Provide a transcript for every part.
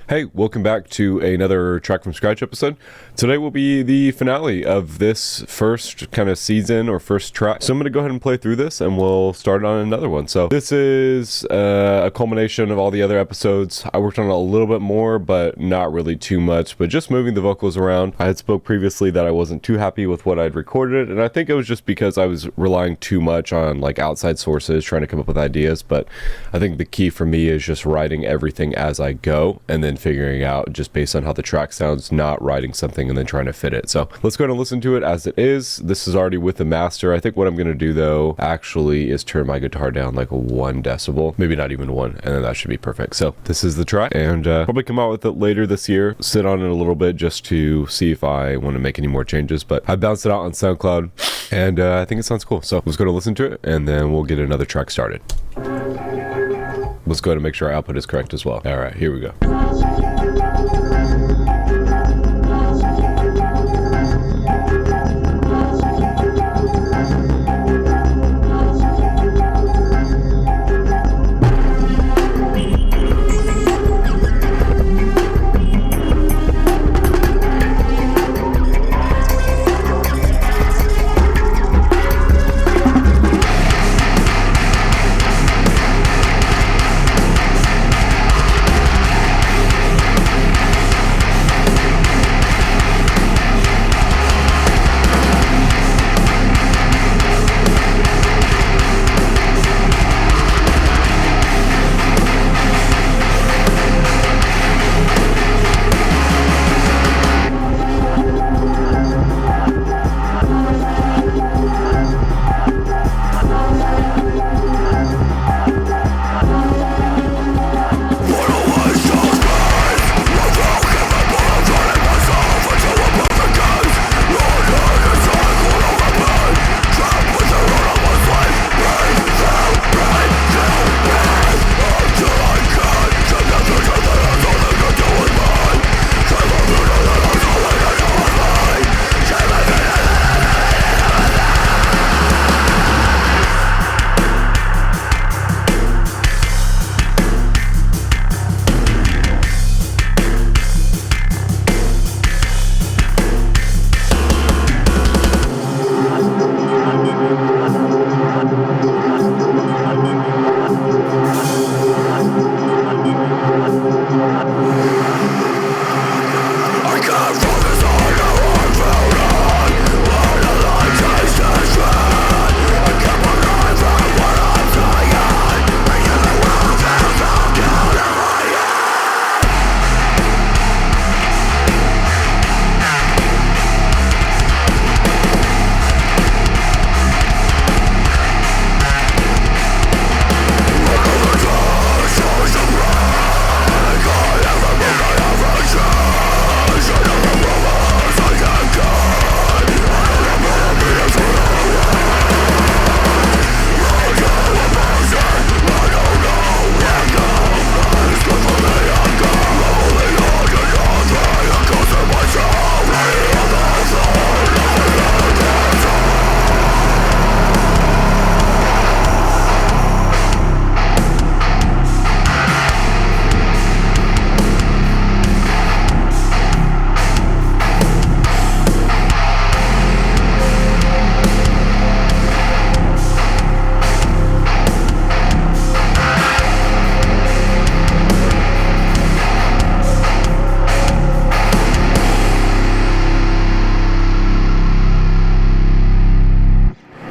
Hey, welcome back to another Track from Scratch episode. Today will be the finale of this first kind of season or first track. So I'm going to go ahead and play through this and we'll start on another one. So this is a culmination of all the other episodes. I worked on it a little bit more, but not really too much, but just moving the vocals around. I had spoke previously that I wasn't too happy with what I'd recorded, and I think it was just because I was relying too much on like outside sources, trying to come up with ideas. But I think the key for me is just writing everything as I go and then figuring out just based on how the track sounds, not writing something and then trying to fit it. So let's go ahead and listen to it as it is. This is already with the master. I think what I'm going to do though actually is turn my guitar down like 1 decibel, maybe not even 1, and then that should be perfect. So this is the track, and probably come out with it later this year, sit on it a little bit just to see if I want to make any more changes. But I bounced it out on SoundCloud and I think it sounds cool. So let's go to listen to it and then we'll get another track started. Let's go ahead and make sure our output is correct as well. All right, here we go.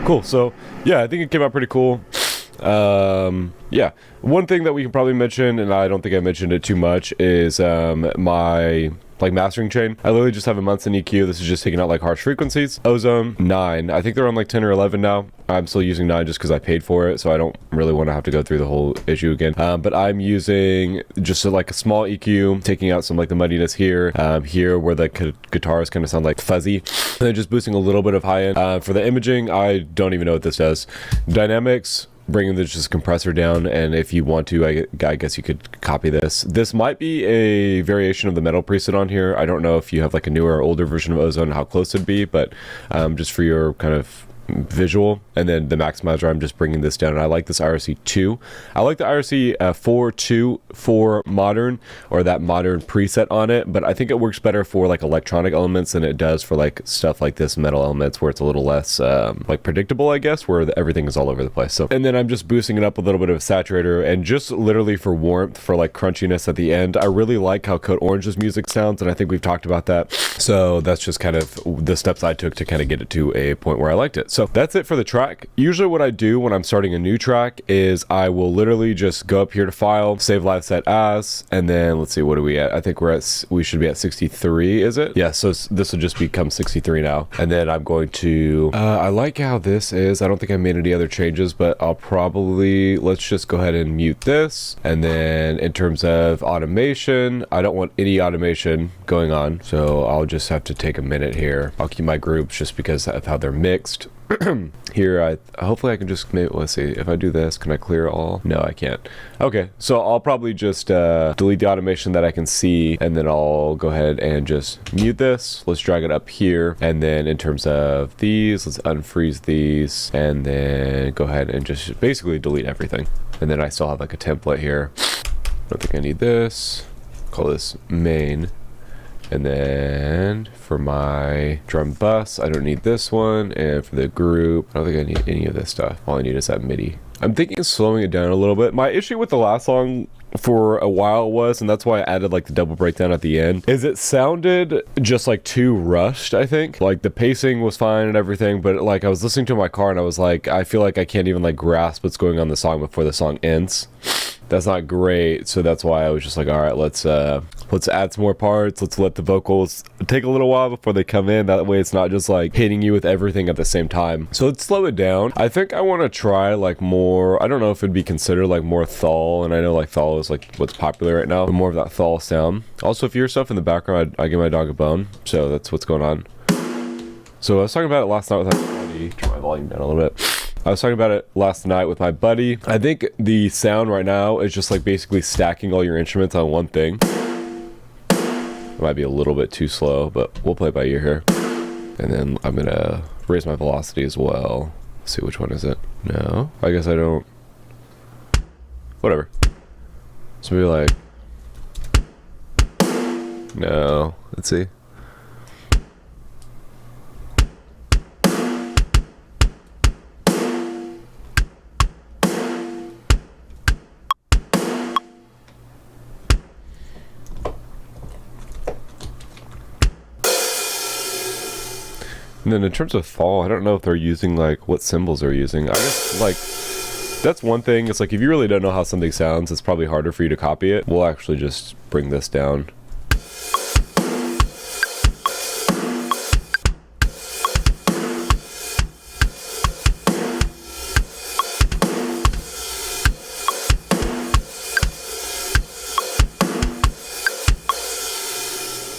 Cool. So yeah, I think it came out pretty cool. Yeah, one thing that we can probably mention, and I don't think I mentioned it too much, is my mastering chain. I literally just have a Munson EQ. This is just taking out like harsh frequencies. Ozone 9. I think they're on like 10 or 11 now. I'm still using 9 just because I paid for it, so I don't really want to have to go through the whole issue again. But I'm using just like a small EQ, taking out some like the muddiness here, here where the guitars kind of sound like fuzzy, and then just boosting a little bit of high end. For the imaging, I don't even know what this does. Dynamics, bringing this compressor down, and if you want to, I guess you could copy this. This might be a variation of the metal preset on here. I don't know if you have like a newer or older version of Ozone, how close it'd be, but just for your kind of visual, and then the maximizer, I'm just bringing this down. And I like this IRC 2. I like the IRC 4.2 for modern, or that modern preset on it, but I think it works better for like electronic elements than it does for like stuff like this metal elements, where it's a little less like predictable, I guess, where everything is all over the place. So, and then I'm just boosting it up a little bit of a saturator, and just literally for warmth, for like crunchiness at the end. I really like how Code Orange's music sounds, and I think we've talked about that. So that's just kind of the steps I took to kind of get it to a point where I liked it. So that's it for the track. Usually what I do when I'm starting a new track is I will literally just go up here to File, Save Live Set As, and then let's see, what are we at? I think we should be at 63, is it? Yeah, so this will just become 63 now. And then I'm going to, I like how this is. I don't think I made any other changes, but I'll probably, let's just go ahead and mute this. And then in terms of automation, I don't want any automation going on, so I'll just have to take a minute here. I'll keep my groups just because of how they're mixed. Here, hopefully I can just, maybe, let's see, if I do this, can I clear all? No, I can't. Okay, so I'll probably just delete the automation that I can see, and then I'll go ahead and just mute this. Let's drag it up here, and then in terms of these, let's unfreeze these, and then go ahead and just basically delete everything. And then I still have like a template here. I don't think I need this. Call this main. And then for my drum bus, I don't need this one. And for the group, I don't think I need any of this stuff. All I need is that MIDI. I'm thinking of slowing it down a little bit. My issue with the last song for a while was, and that's why I added like the double breakdown at the end, is it sounded just like too rushed, I think. Like the pacing was fine and everything, but like I was listening to my car and I was like, I feel like I can't even like grasp what's going on in the song before the song ends. That's not great, so that's why I was just like, all right, let's add some more parts. Let's let the vocals take a little while before they come in. That way it's not just like hitting you with everything at the same time. So let's slow it down. I think I want to try like more, I don't know if it'd be considered like more thal, and I know like thal is like what's popular right now, but more of that thal sound. Also, if you hear stuff in the background, I give my dog a bone, so that's what's going on. So I was talking about it last night with my buddy. Turn my volume down a little bit. I was talking about it last night with my buddy. I think the sound right now is just like basically stacking all your instruments on one thing. It might be a little bit too slow, but we'll play by ear here. And then I'm gonna raise my velocity as well. Let's see, which one is it? No, I guess I don't. Whatever. So maybe like, no, let's see. And then in terms of fall, I don't know if they're using like what cymbals they're using. I guess like that's one thing. It's like if you really don't know how something sounds, it's probably harder for you to copy it. We'll actually just bring this down.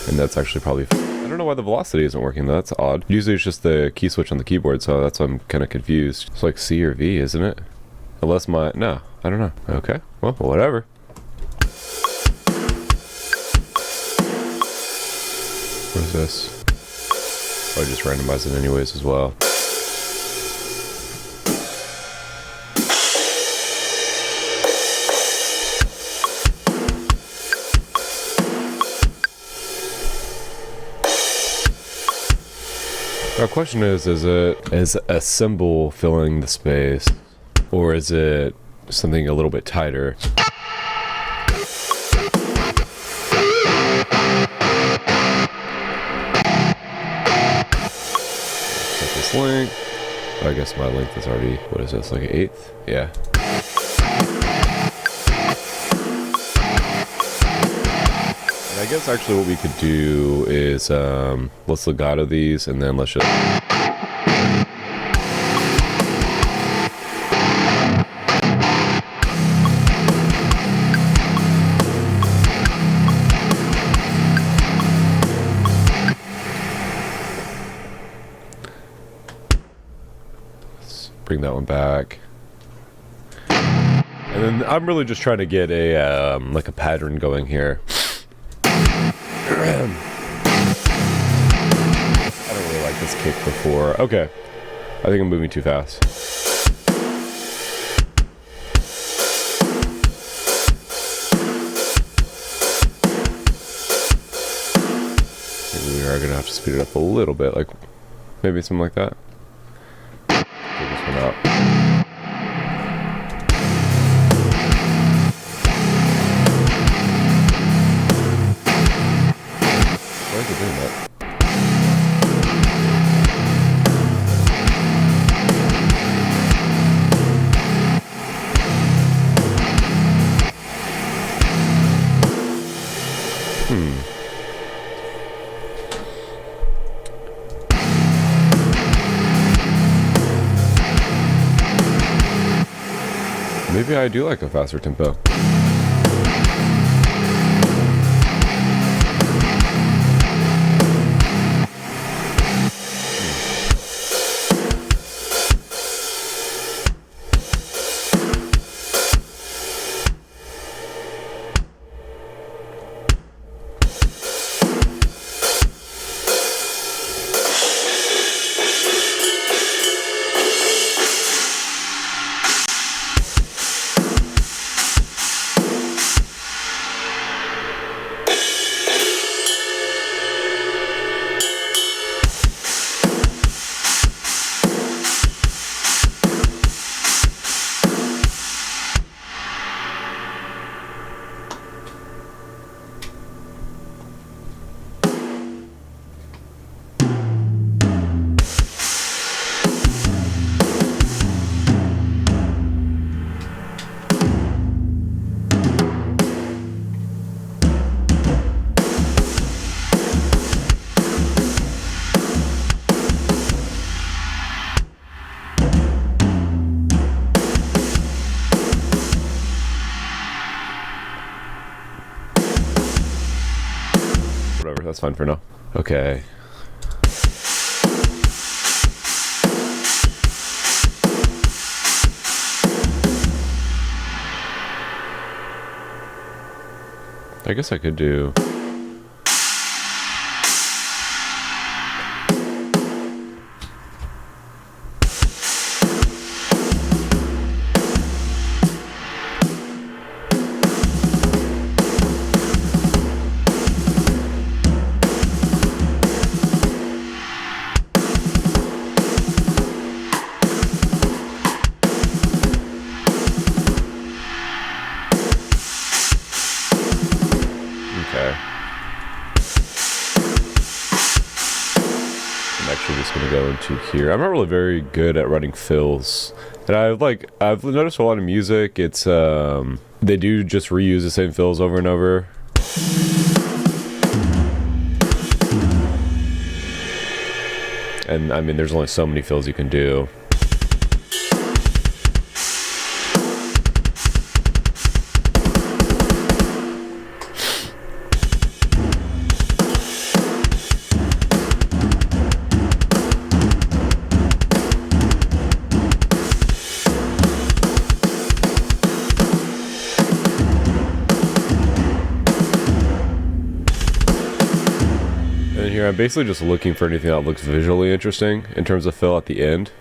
And that's actually probably, I don't know why the velocity isn't working though. That's odd. Usually it's just the key switch on the keyboard, so that's why I'm kind of confused. It's like C or V, isn't it? Unless no, I don't know. Okay, well, whatever. What is this? Oh, I just randomize it anyways as well. Our question is it a cymbal filling the space, or is it something a little bit tighter? Check this length. I guess my length is already, what is this, like an eighth? Yeah. I guess actually what we could do is let's legato these, and then let's just bring that one back. And then I'm really just trying to get a like a pattern going here. I don't really like this kick before. Okay. I think I'm moving too fast. Maybe we are gonna have to speed it up a little bit, like maybe something like that. Take this one out. Why is it doing that? Maybe I do like a faster tempo. Whatever, that's fine for now. Okay. I guess I could do... go into here. I'm not really very good at running fills, and I've noticed a lot of music, it's they do just reuse the same fills over and over. And I mean, there's only so many fills you can do. I'm basically just looking for anything that looks visually interesting in terms of fill at the end.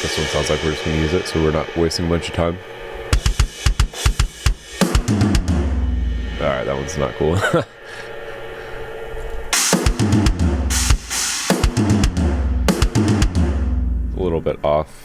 This one sounds like we're just going to use it, so we're not wasting a bunch of time. Alright, that one's not cool. A little bit off.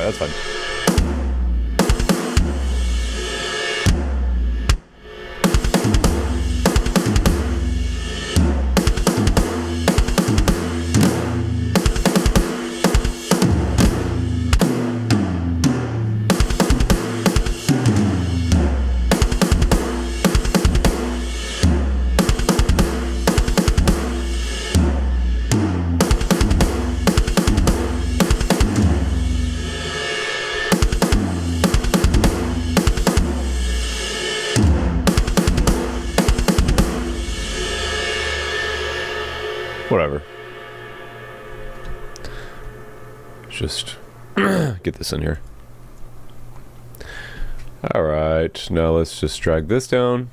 that's fine. Whatever. Just get this in here. Alright, now let's just drag this down.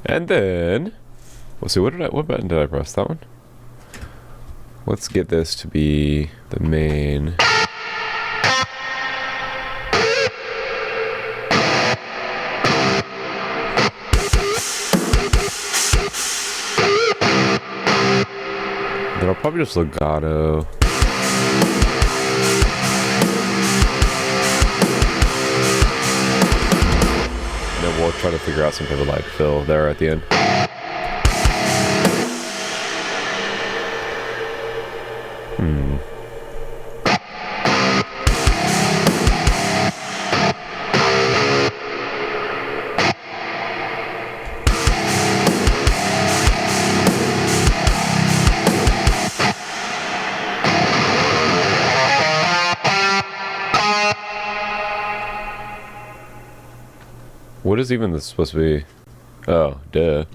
And then let's see, what button did I press? That one? Let's get this to be the main. Then I'll probably just legato. And then we'll try to figure out some type of like fill there at the end. What is even this supposed to be? Oh, duh.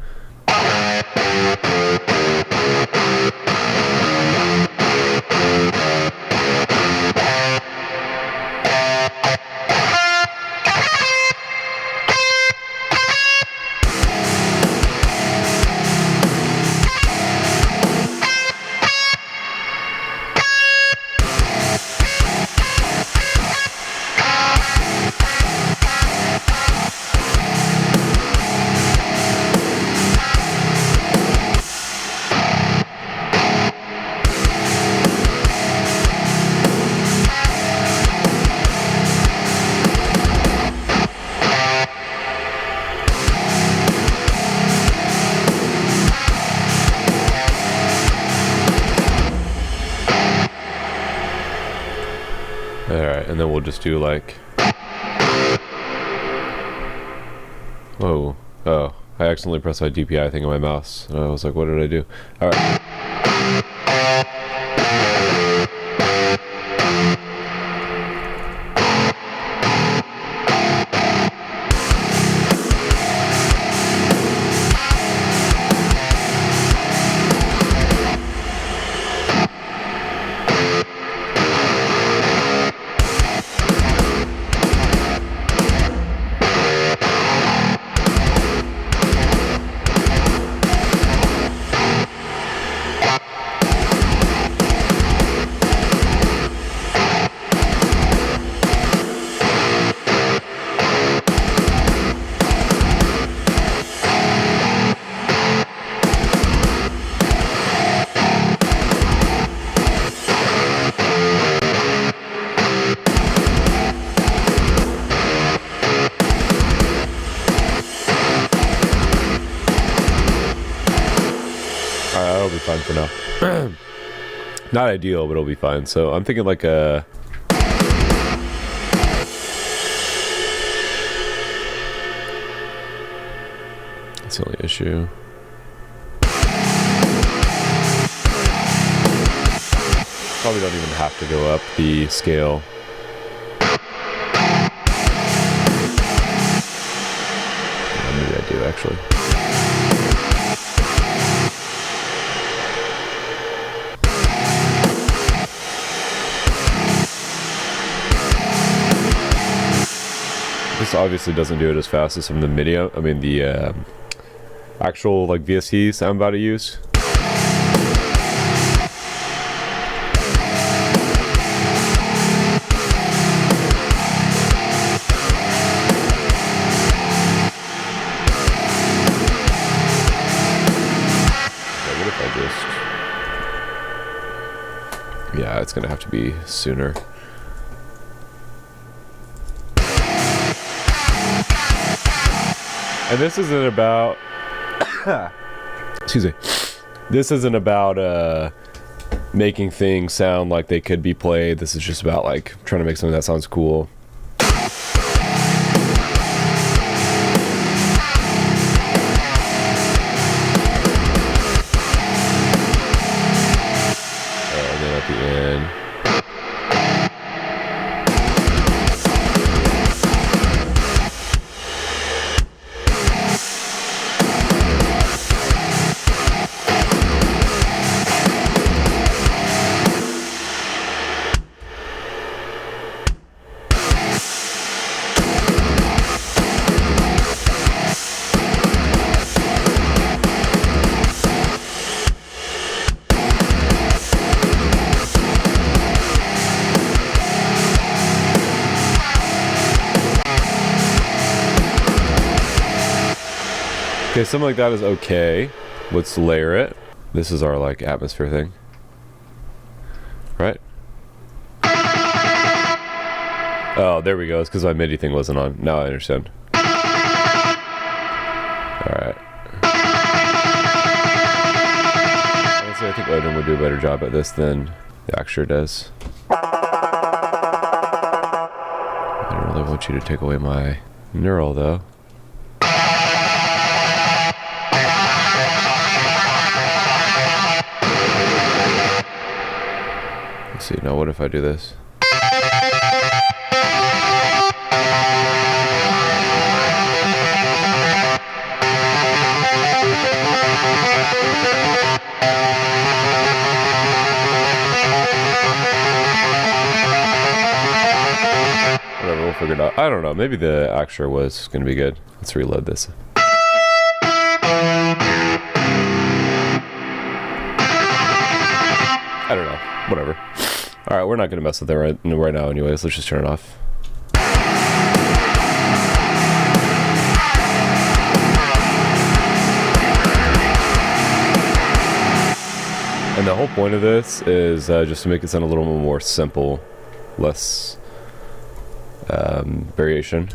Alright, and then we'll just do like... Whoa. Oh, I accidentally pressed my DPI thing on my mouse. And I was like, what did I do? Alright. That'll be fine for now. Not ideal, but it'll be fine. So I'm thinking like a... That's the only issue. Probably don't even have to go up the scale. Maybe I do actually. This obviously doesn't do it as fast as some of the MIDI. I mean the actual like VSTs I'm about to use. Yeah, it's gonna have to be sooner. And this isn't about excuse me. This isn't about making things sound like they could be played. This is just about like trying to make something that sounds cool. And then at the end. Okay, something like that is okay. Let's layer it. This is our like atmosphere thing. Right? Oh, there we go. It's because my MIDI thing wasn't on. Now I understand. Alright. Honestly, I think Odin would do a better job at this than the actor does. I don't really want you to take away my neural though. Let's see, now what if I do this? Whatever, we'll figure it out. I don't know, maybe the actor was gonna be good. Let's reload this. I don't know, whatever. Alright, we're not gonna mess with it right now anyways. Let's just turn it off. And the whole point of this is just to make it sound a little more simple, less variation.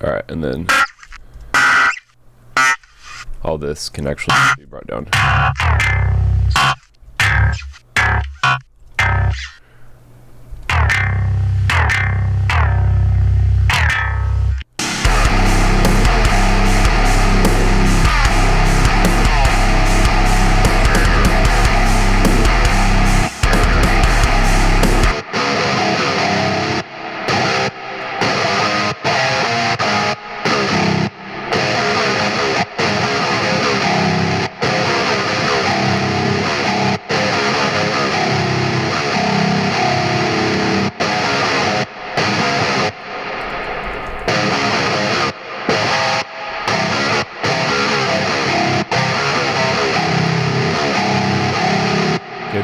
Alright, and then all this can actually be brought down.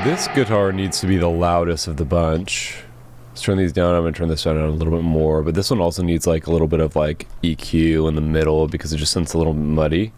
This guitar needs to be the loudest of the bunch. Let's turn these down. I'm gonna turn this down a little bit more, but this one also needs like a little bit of like EQ in the middle because it just sounds a little muddy.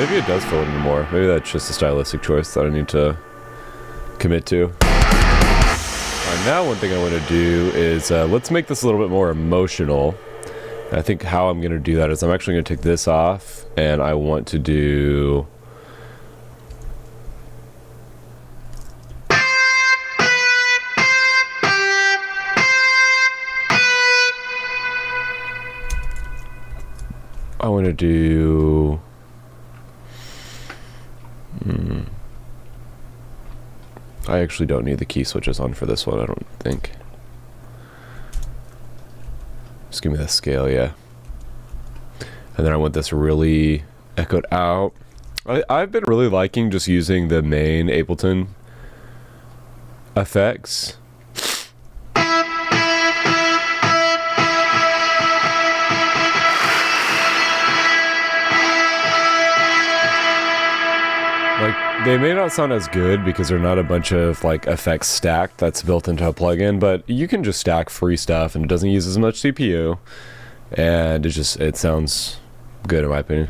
maybe it does fill in more. Maybe that's just a stylistic choice that I need to commit to. Alright, now one thing I want to do is let's make this a little bit more emotional. I think how I'm going to do that is I'm actually going to take this off, and I want to do... I want to do... I actually don't need the key switches on for this one, I don't think. Just give me the scale, yeah. And then I want this really echoed out. I've been really liking just using the main Ableton effects. Like, they may not sound as good because they're not a bunch of like effects stacked that's built into a plugin, but you can just stack free stuff and it doesn't use as much CPU, and it sounds good in my opinion.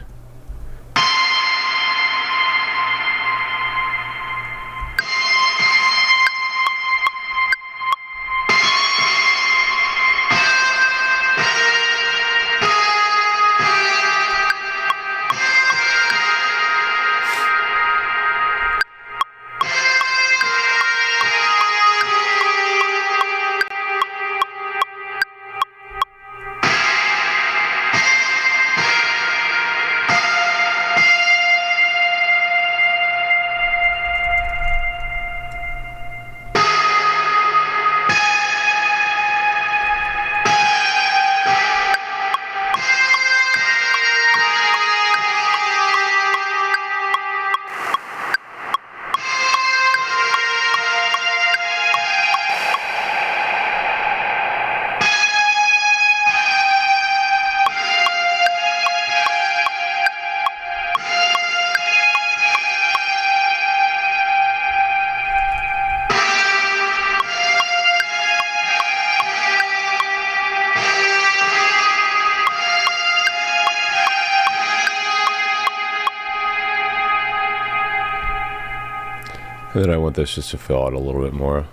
And then I want this just to fill out a little bit more.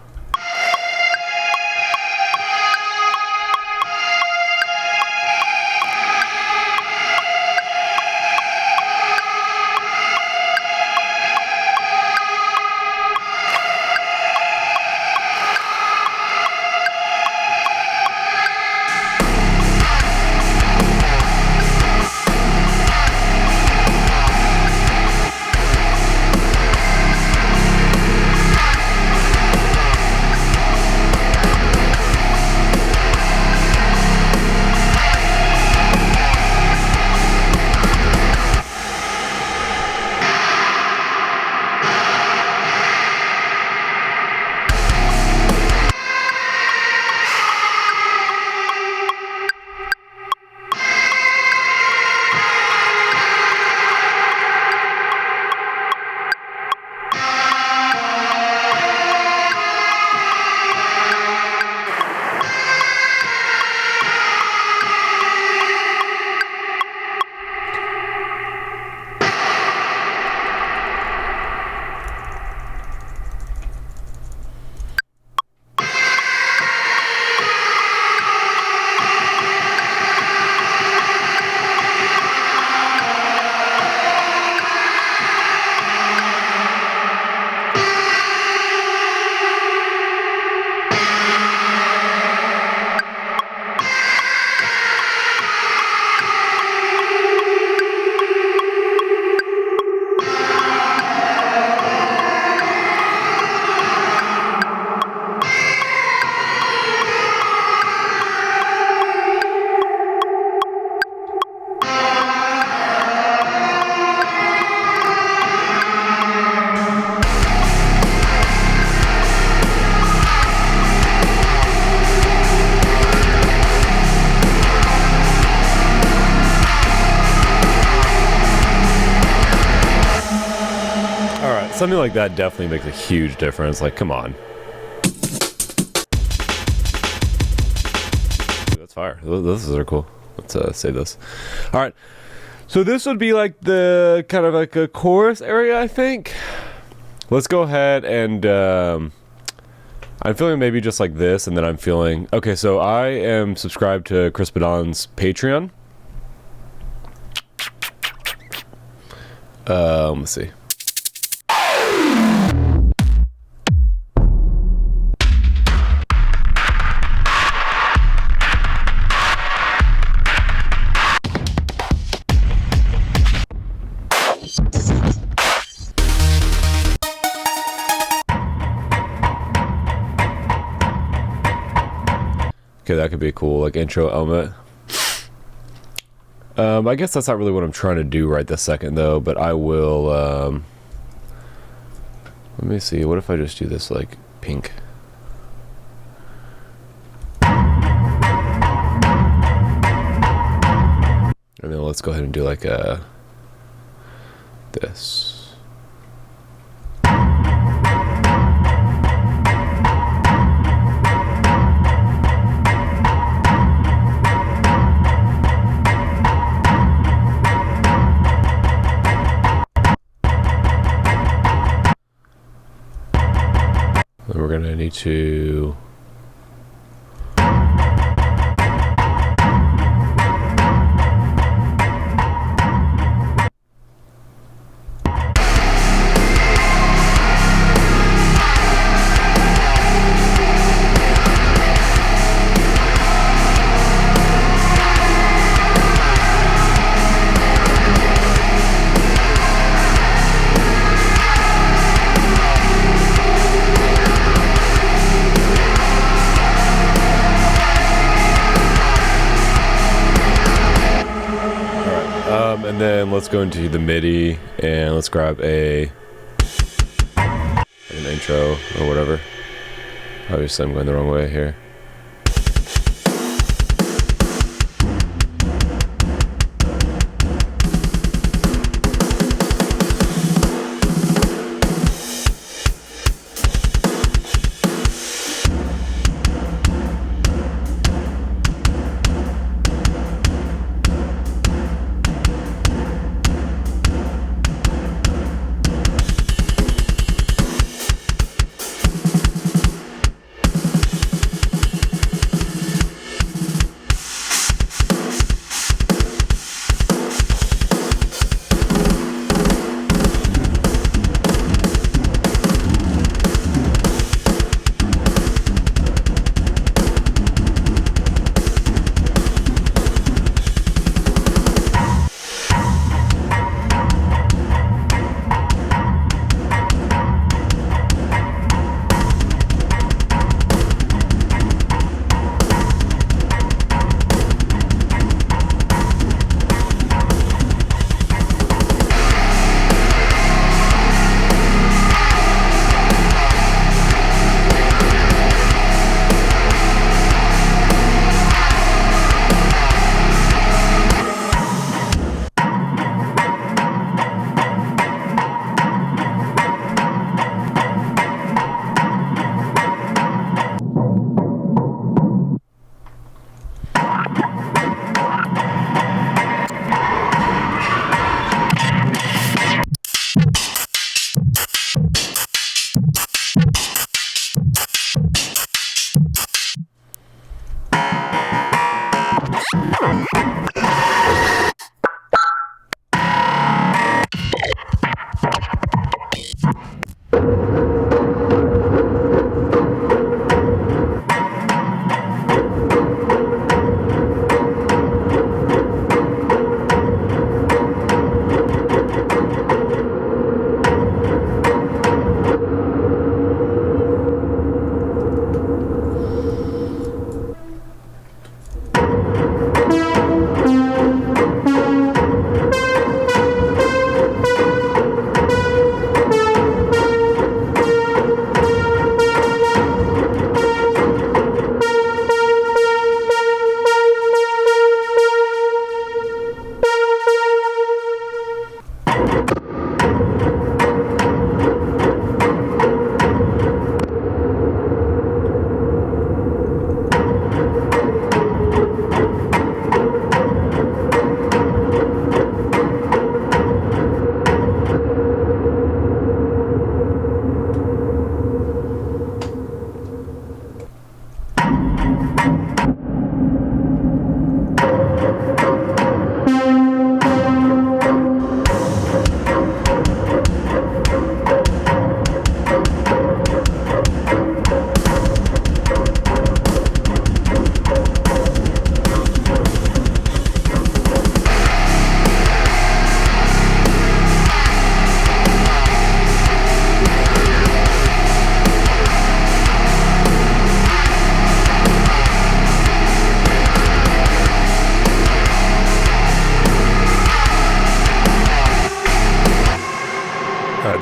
Something like that definitely makes a huge difference. Like, come on. That's fire. Those are cool. Let's save this. All right. So this would be like the kind of like a chorus area, I think. Let's go ahead and I'm feeling maybe just like this, and then I'm feeling okay. So I am subscribed to Chris Badon's Patreon. Let's see. Okay, that could be a cool like intro element. I guess that's not really what I'm trying to do right this second though, but I will let me see, what if I just do this like pink? And then let's go ahead and do like this. Then we're gonna need to and then let's go into the MIDI and let's grab an intro or whatever. Obviously I'm going the wrong way here.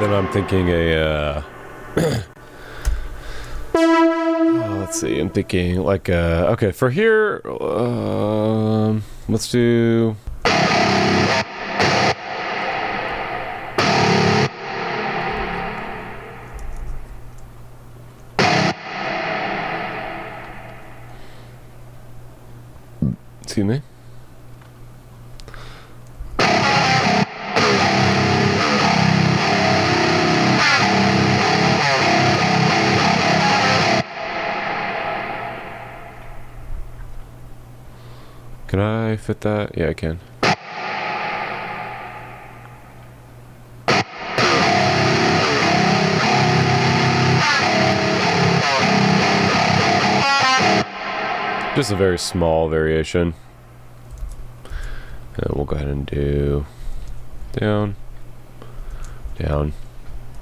then I'm thinking let's see, I'm thinking like okay, for here, let's do. Excuse me. Can I fit that? Yeah, I can. Just a very small variation. And we'll go ahead and do down, down.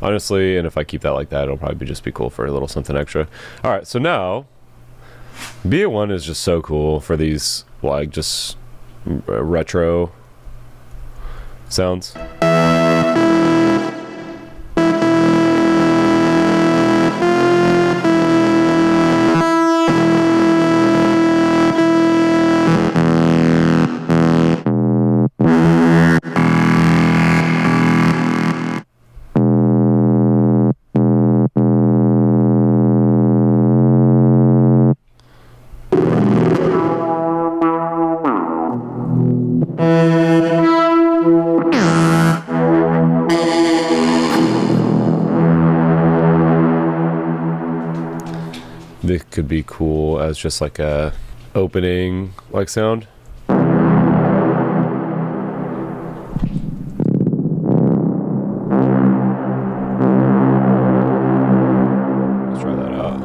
Honestly, and if I keep that like that, it'll probably just be cool for a little something extra. All right, so now BA1 is just so cool for these like just retro sounds. This could be cool as just like a opening like sound. Let's try that out.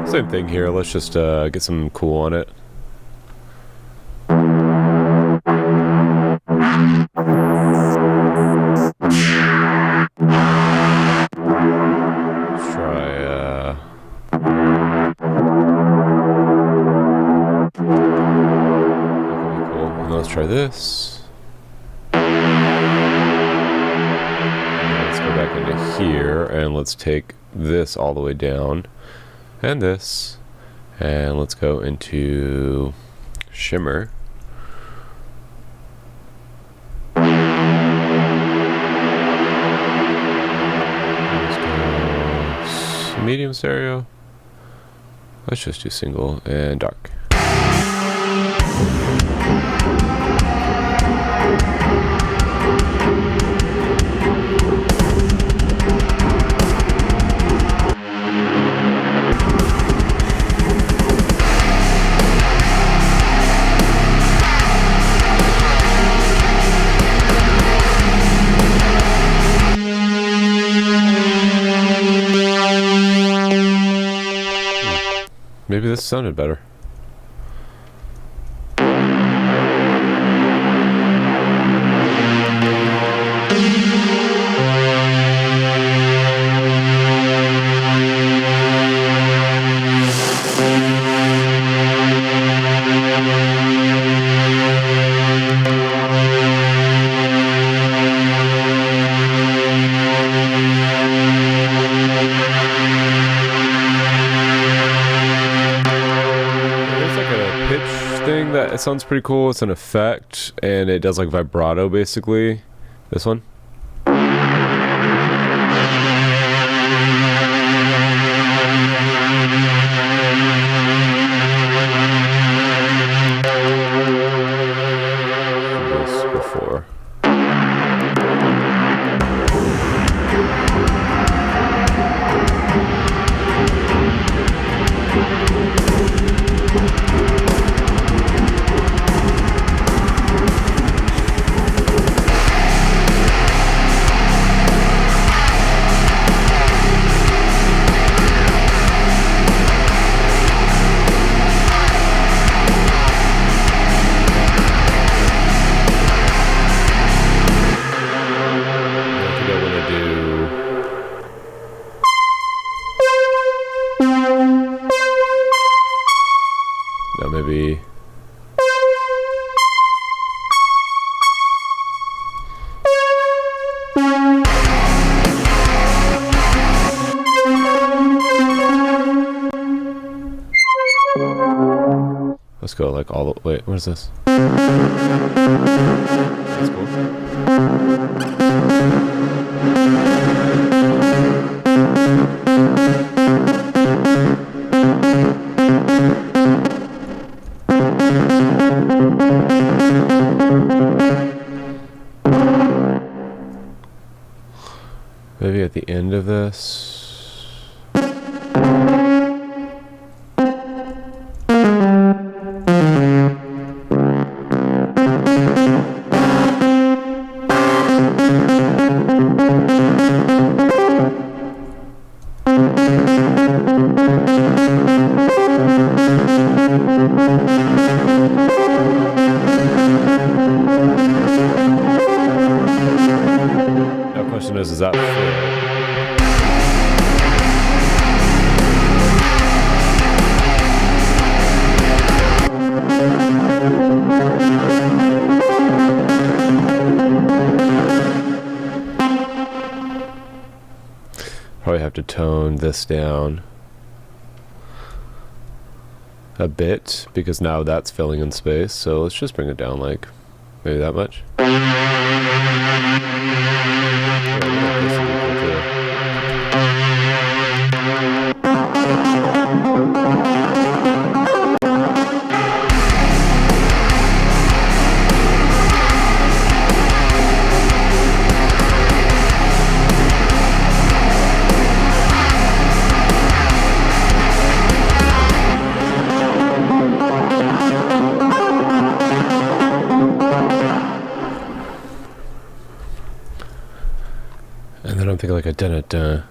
Same thing here. Let's just get some cool on it. Let's try that could be cool. And let's try this. Let's go back into here and let's take this all the way down. And this, and let's go into shimmer. Let's do medium stereo. Let's just do single and dark. Maybe this sounded better. Thing that it sounds pretty cool. It's an effect and it does like vibrato basically. This one. This before. Maybe let's go like all the wait, what is this? That's cool. Maybe at the end of this. Now, question is that fair? Probably have to tone this down a bit because now that's filling in space, so let's just bring it down like maybe that much. And then I'm thinking like a dun-dun-dun.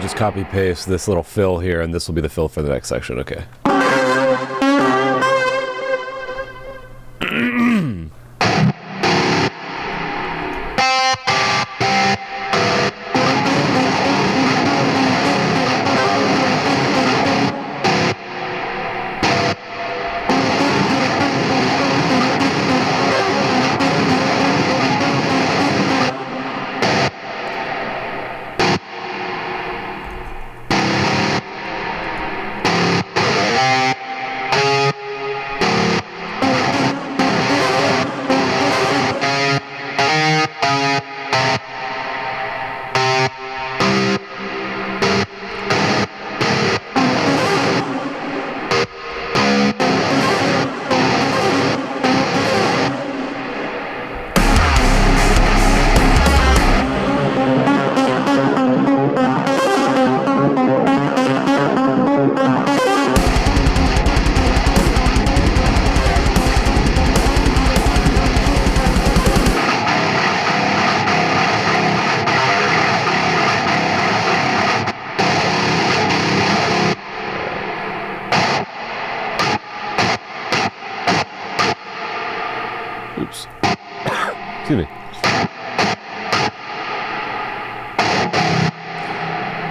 Just copy paste this little fill here and this will be the fill for the next section. Okay. Excuse me.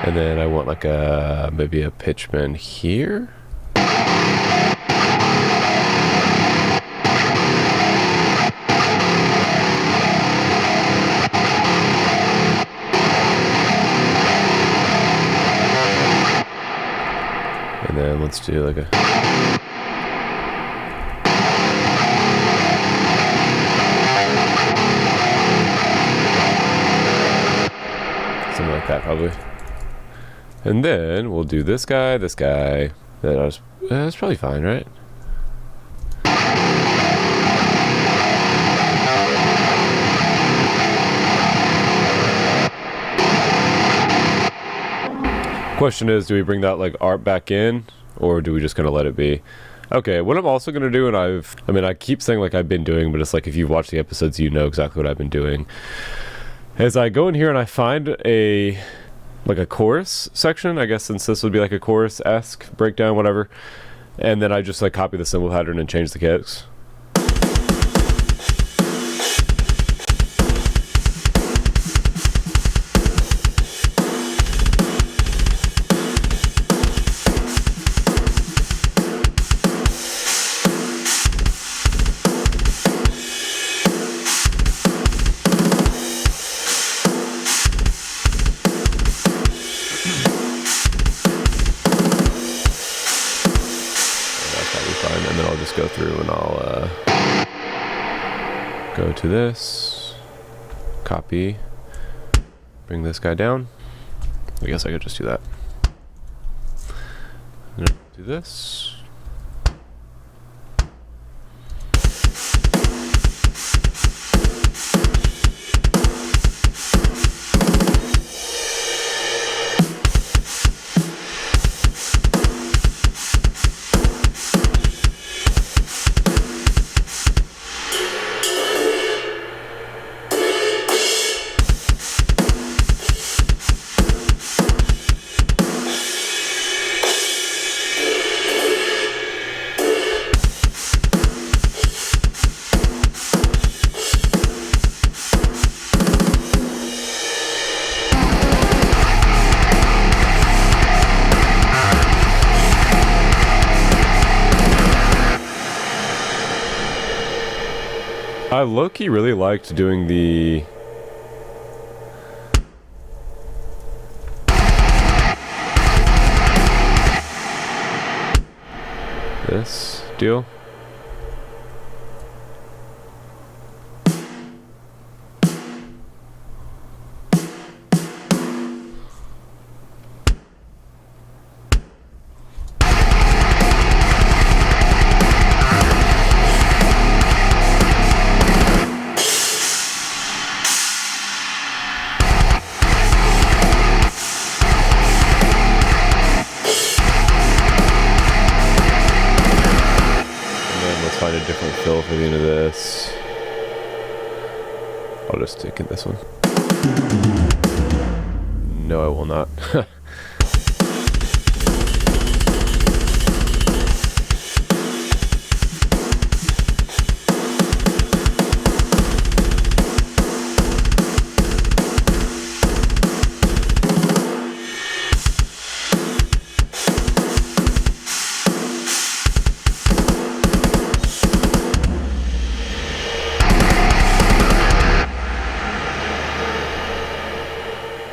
And then I want like maybe a pitch bend here. And then let's do like a... something like that probably. And then we'll do this guy. That's probably fine, right? Question is, do we bring that like art back in, or do we just kind of let it be? Okay, what I'm also gonna do, and I keep saying like I've been doing, but it's like if you've watched the episodes, you know exactly what I've been doing. As I go in here and I find a chorus section, I guess, since this would be like a chorus-esque breakdown, whatever, and then I just like copy the symbol pattern and change the kicks. And then I'll just go through and I'll go to this, copy, bring this guy down. I guess I could just do that. And then do this. I low-key really liked doing the... this deal. Find a different fill for the end of this. I'll just stick in this one. No, I will not.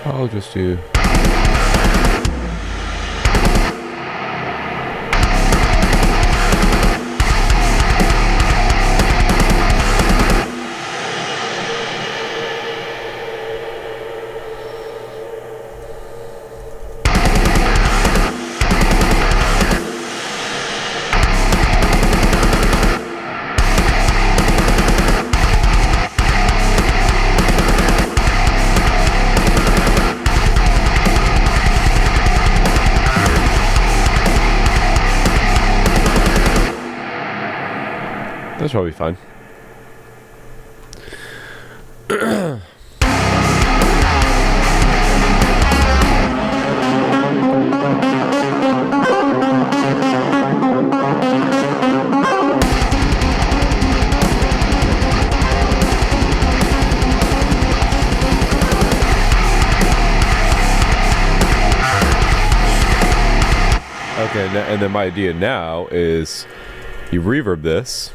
I'll just do... That's probably fine. Okay, and then my idea now is you reverb this.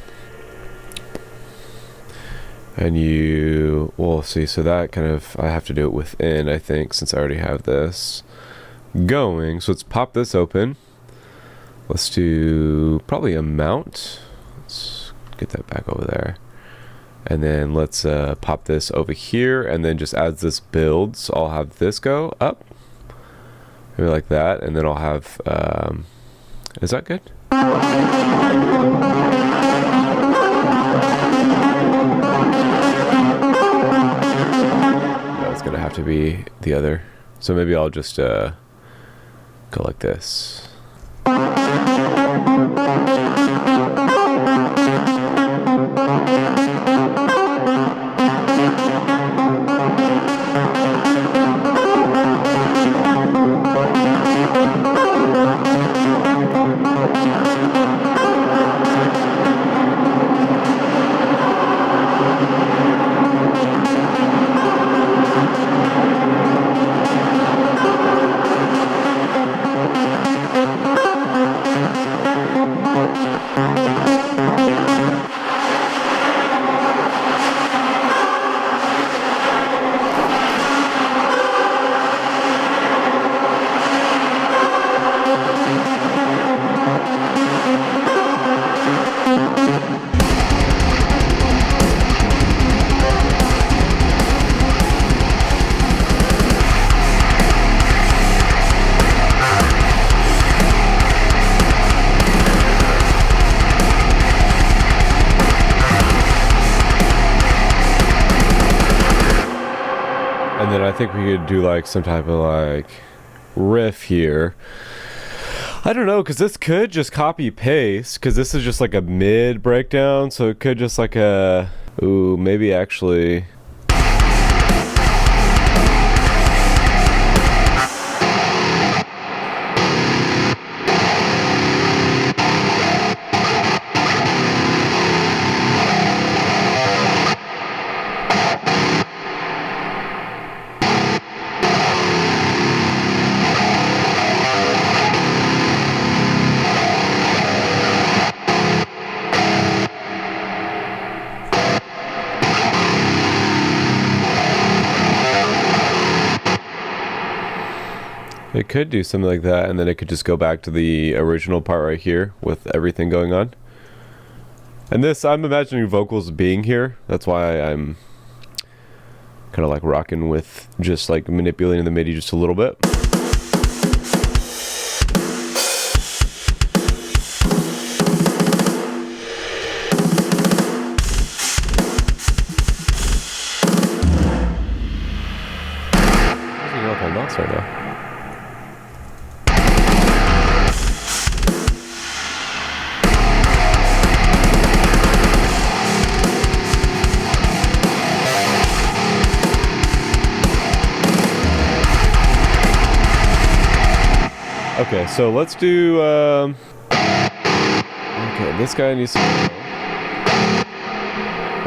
And you, well, see, so that kind of, I have to do it within, I think, since I already have this going. So let's pop this open. Let's do probably a mount. Let's get that back over there. And then let's pop this over here, and then just as this builds, I'll have this go up. Maybe like that, and then I'll have, is that good? Gonna have to be the other, so maybe I'll just go like this. And then I think we could do like some type of like riff here. I don't know, because this could just copy paste, because this is just like a mid breakdown, so it could just like a, ooh, maybe actually. It could do something like that, and then it could just go back to the original part right here with everything going on. And this, I'm imagining vocals being here. That's why I'm kind of like rocking with just like manipulating the MIDI just a little bit. Right now. Okay, so let's do, okay, this guy needs to go.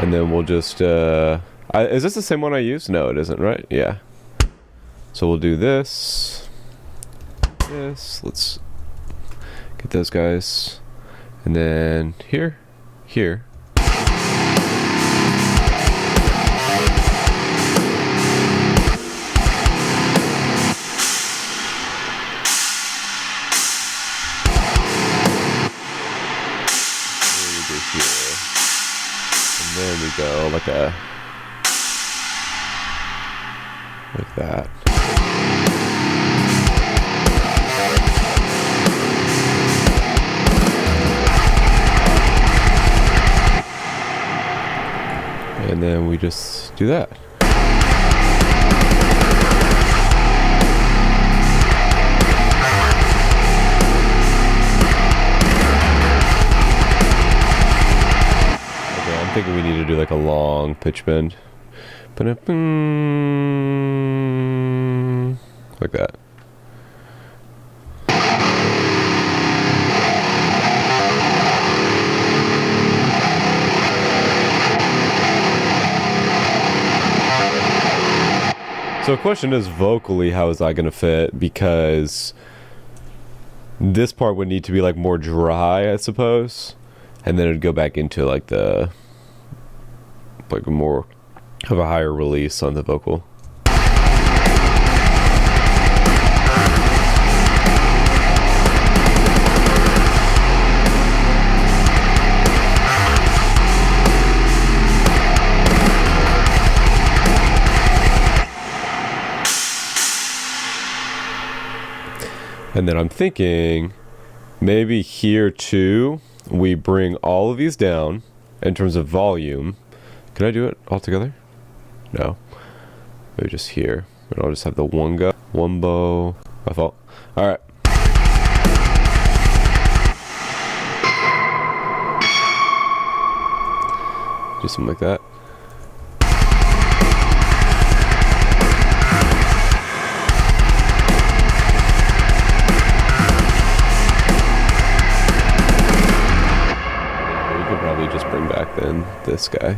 And then we'll just, is this the same one I used? No, it isn't, right? Yeah. So we'll do this, let's get those guys, and then here. And then we go like that. And then we just do that. Okay, I'm thinking we need to do like a long pitch bend. Like that. So the question is, vocally, how is that going to fit? Because This part would need to be like more dry, I suppose, and then it'd go back into like the more of a higher release on the vocal. And then I'm thinking maybe here too, we bring all of these down in terms of volume. Can I do it all together? No. Maybe just here. And I'll just have the one go. One bow. My fault. Alright. Do something like that. Just bring back then this guy.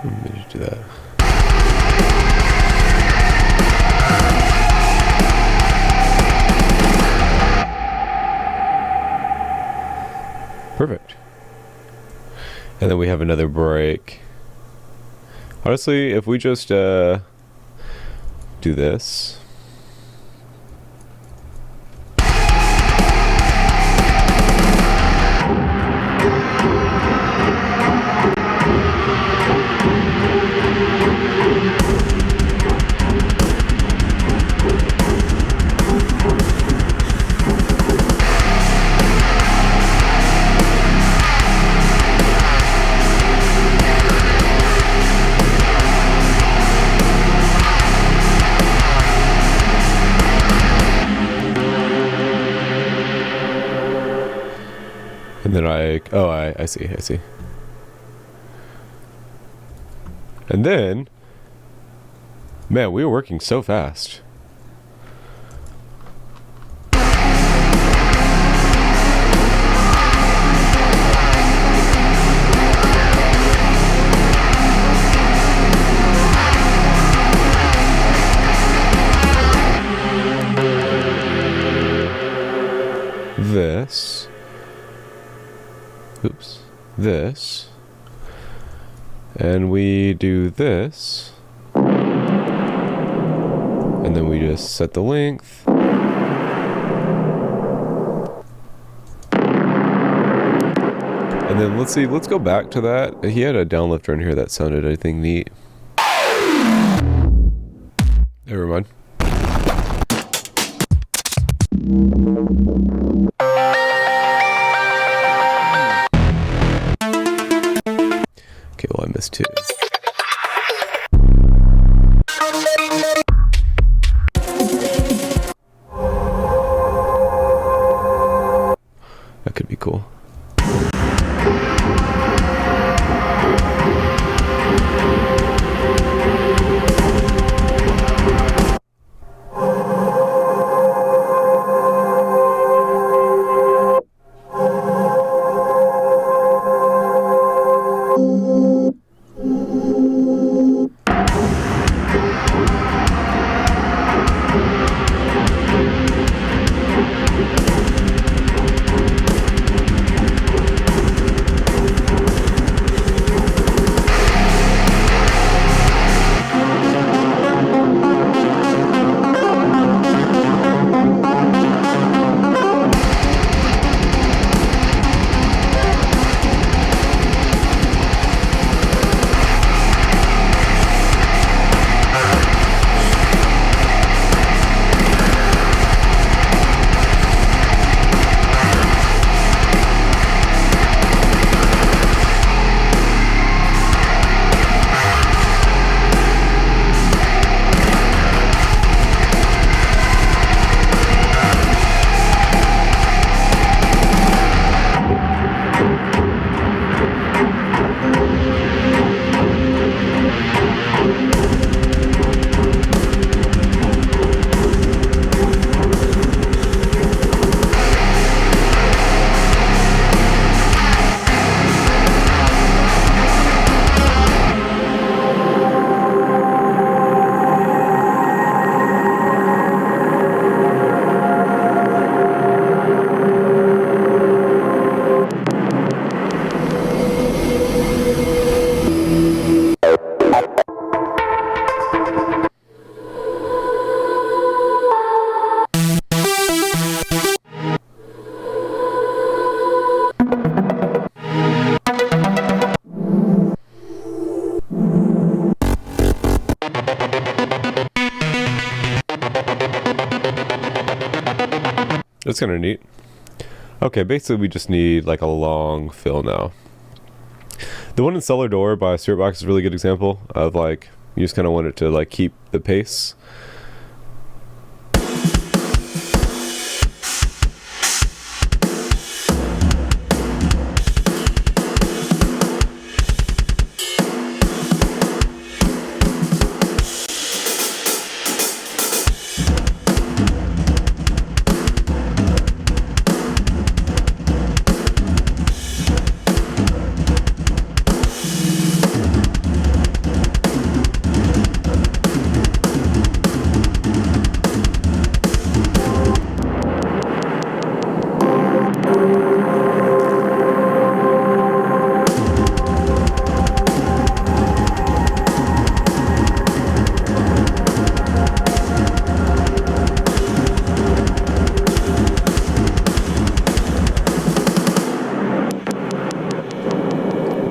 Let me just do that. Perfect. And then we have another break. Honestly, if we just do this. And then I see. And then, man, we were working so fast. This. Oops. This. And we do this. And then we just set the length. And then let's see, let's go back to that. He had a downlifter in here that sounded, I think, neat. Never mind. Okay, well, I missed two. That could be cool. That's kind of neat. Okay, basically we just need like a long fill now. The one in Cellar Door by Spirit Box is a really good example of like, you just kind of want it to like keep the pace.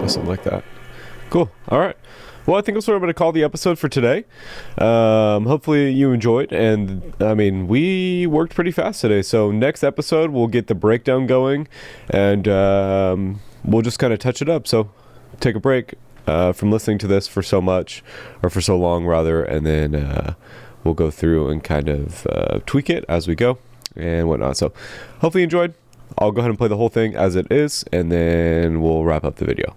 Something like that. Cool. All right. Well, I think that's what I'm going to call the episode for today. Hopefully you enjoyed, and I mean, we worked pretty fast today. So next episode we'll get the breakdown going, and we'll just kind of touch it up. So take a break from listening to this for so much, or for so long rather, and then we'll go through and kind of tweak it as we go and whatnot. So hopefully you enjoyed. I'll go ahead and play the whole thing as it is, and then we'll wrap up the video.